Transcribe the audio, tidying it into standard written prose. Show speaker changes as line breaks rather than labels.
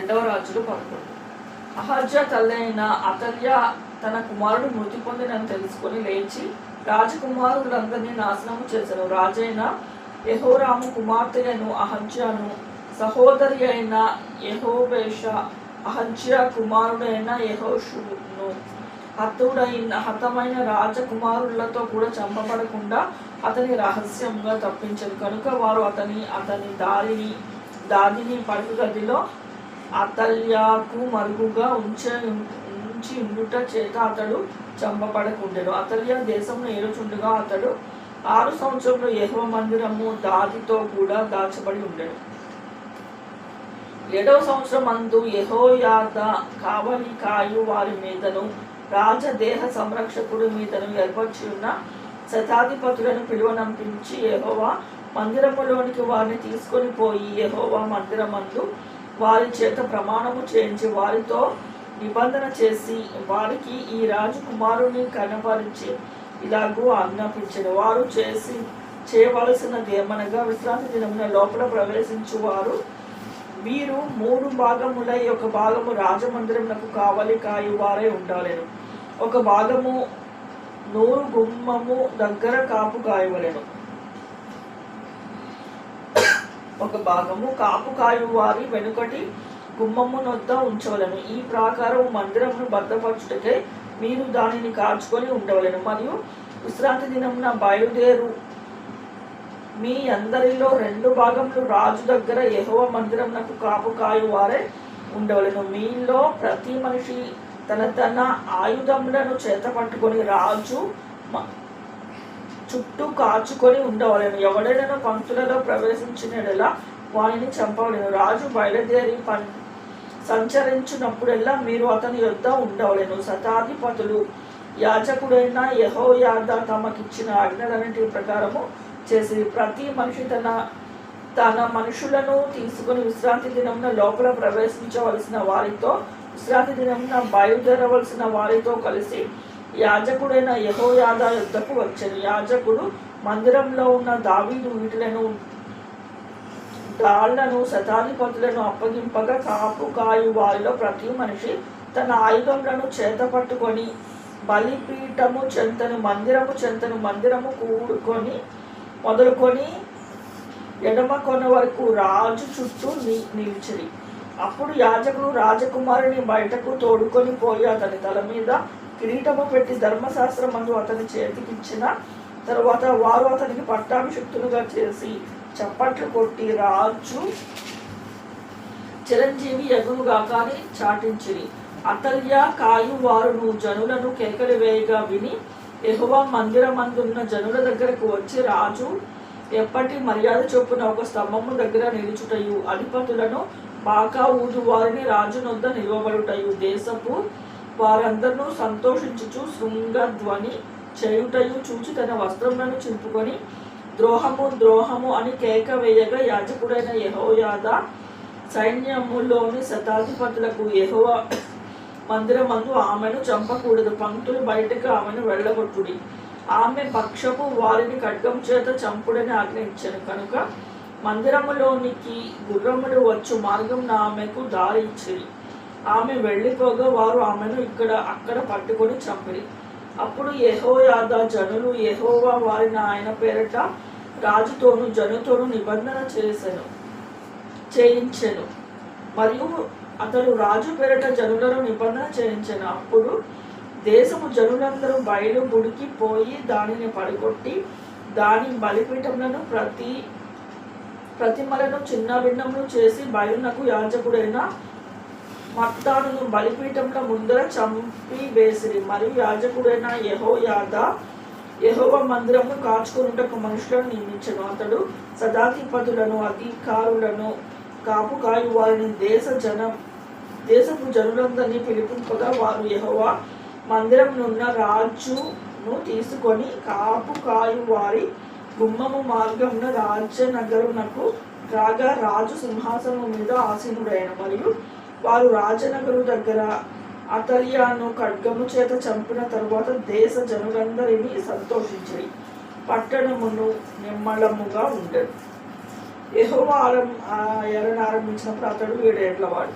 2వ రాజులు 11. అహజ్యా తల్లైన అతల్య తన కుమారుడు మృతి పొందినని తెలుసుకొని లేచి రాజకుమారులందరినీ నాశనము చేశాను. రాజైన యెహోరాము కుమార్తె అయిన అహజ్యాను, సహోదరి అయిన యెహోబేష, అహజ్యా కుమారుడైన యెహోషును హతమైన రాజకుమారులతో కూడా చంపబడకుండా అతని రహస్యంగా తప్పించను. కనుక వారు అతని దాదిని పడుకు గదిలో అతల్యాకు మరుగుగా ఉంచి ఉండుట చేత అతడు చంపబడకుండెను. అతల్యా దేశంలో ఏలుచుండగా అతడు 6 సంవత్సరంలో యెహోవా మందిరము దాదితో కూడా దాచబడి ఉండెను. 7వ సంవత్సరం అందు యెహోయాదా కావలి కాయు వారి మీదను రాజదేహ సంరక్షకుడి మీదను ఏర్పరచి ఉన్న శతాధిపతులను పిలువనంపించి యెహోవా మందిరములోనికి వారిని తీసుకొని పోయి యెహోవా మందిరమందు వారి చేత ప్రమాణము చేయించి వారితో నిబంధన చేసి వారికి ఈ రాజకుమారుని కనపరిచి ఇలాగూ ఆజ్ఞాపించెను. వారు చేయవలసినది ఏమనగా విశ్రాంతి దినమున లోపల ప్రవేశించువారు వీరు 3 భాగములై 1 భాగము రాజమందిరమునకు కావలి కాయు వారై ఉండాలెను. 1 భాగము నూరు గుమ్మము దగ్గర కాపు కాయవలెను. 1 భాగము కాపు కాయు వారి వెనుకటి గుమ్మము నొద్ద ఉంచవలను. ఈ ప్రాకారం మందిరమును భద్రపరచుటకే మీరు దానిని కాచుకొని ఉండవలెను. మరియు విశ్రాంతి దినమున బయలుదేరు మీ అందరిలో 2 భాగములు రాజు దగ్గర యెహోవా మందిరమునకు కాపు కాయు వారే ఉండవలెను. మీలో ప్రతి మనిషి తన ఆయుధములను చేత పట్టుకొని రాజు చుట్టూ కాచుకొని ఉండవలెను. ఎవడైనా పంక్తులలో ప్రవేశించినలా వానిని చంపవలెను. రాజు బయలుదేరి సంచరించినప్పుడెల్లా మీరు అతని యొద్ద ఉండవలెను. శతాధిపతులు యాజకుడైన యెహోయాదా తమకిచ్చిన ఆజ్ఞలన్నిటి ప్రకారము చేసి ప్రతి మనిషి తన మనుషులను తీసుకుని విశ్రాంతి దినమున లోపల ప్రవేశించవలసిన వారితో విశ్రాంతి దినమున బయలుదేరవలసిన వారితో కలిసి యాజకుడైన యెహోయాదా యొద్దకు వచ్చెను. యాజకుడు మందిరంలో ఉన్న దావీదు వీటిలను డాళ్లను శతాధిపతులను అప్పగింపగా కాపు కాయు వారిలో ప్రతి మనిషి తన ఆయుధములను చేత పట్టుకొని బలిపీఠము చెంతను మందిరము కూడుకొని మొదలుకొని ఎడమ కొన వరకు రాజు చుట్టూ నిలిచిరి. అప్పుడు యాజకుడు రాజకుమారుని బయటకు తోడుకొని పోయి అతని తల మీద కిరీటము పెట్టి ధర్మశాస్త్రమందు అతని చేతికిచ్చిన తరువాత వారు అతనికి పట్టాభిషిక్తులుగా చేసి చప్పట్లు కొట్టి రాజు చిరంజీవి ఎగురుగాక అని చాటించిరి. అతల్య కాయు వారును జనులను కేకలు వేయగా విని యెహోవా మందిరమందున్న జనుల దగ్గరకు వచ్చి రాజు ఎప్పటి మర్యాద చొప్పున 1 స్తంభము దగ్గర నిలుచుటయు అధిపతులను బాకా ఊదు వారిని రాజునొద్ద నిలవబడుటయు దేశపు వారందరూ సంతోషించుచు శృంగధ్వని చేయుటయు చూచి తన వస్త్రములను చింపుకొని ద్రోహము అని కేక వేయగా యాజకుడైన యెహోయాదా సైన్యములోని శతాధిపతులకు యెహోవా మందిరమందు ఆమెను చంపకూడదు, పంక్తులు బయటకు ఆమెను వెళ్ళగొట్టుడి, ఆమె పక్షపు వారిని ఖడ్గం చేత చంపుడని ఆజ్ఞయించాను. కనుక మందిరములోనికి గుర్రములు వచ్చు మార్గం ఆమెకు దారి ఇచ్చిరి. ఆమె వెళ్ళిపోగా వారు ఆమెను అక్కడ పట్టుకొని చంపిరి. అప్పుడు యెహోయాదా జనులు యెహోవా వారిని ఆయన పేరట రాజుతోను జనుతోను నిబంధన చేయించెను. మరియు అతడు రాజు పేరట జనులను నిబంధన చేయించెను. అప్పుడు దేశము జనులందరూ బయలు గుడికి పోయి దానిని పడగొట్టి దాని బలిపీఠములను ప్రతిమలను చిన్న భిన్నములు చేసి బయలునకు యాజకుడైన మత్తానును బలిపీఠంలో ముందర చంపి వేసిరి. మరియు యాజకుడైన యెహోయాదా యెహోవా మందిరము కాచుకొనుటకు మనుషులను నియమించెను. అతడు శతాధిపతులను అధికారులను కాపు కాయు వారిని దేశపు జనులందరినీ పిలిపింపగా వారు యెహోవా మందిరమునున్న రాజును తీసుకొని కాపు కాయు వారి గుమ్మము మార్గమున రాజనగరునకు రాగా రాజు సింహాసనము మీద ఆసీనుడైన. మరియు వారు రాజనగరు దగ్గర అతల్యాను ఖడ్గము చేత చంపిన తరువాత దేశ జనులందరినీ సంతోషించిరి. పట్టణమును నిమ్మళముగా ఉండెను. యెహోవా ఏలన ఆరంభించినప్పుడు అతడు 7 ఏళ్లవాడు.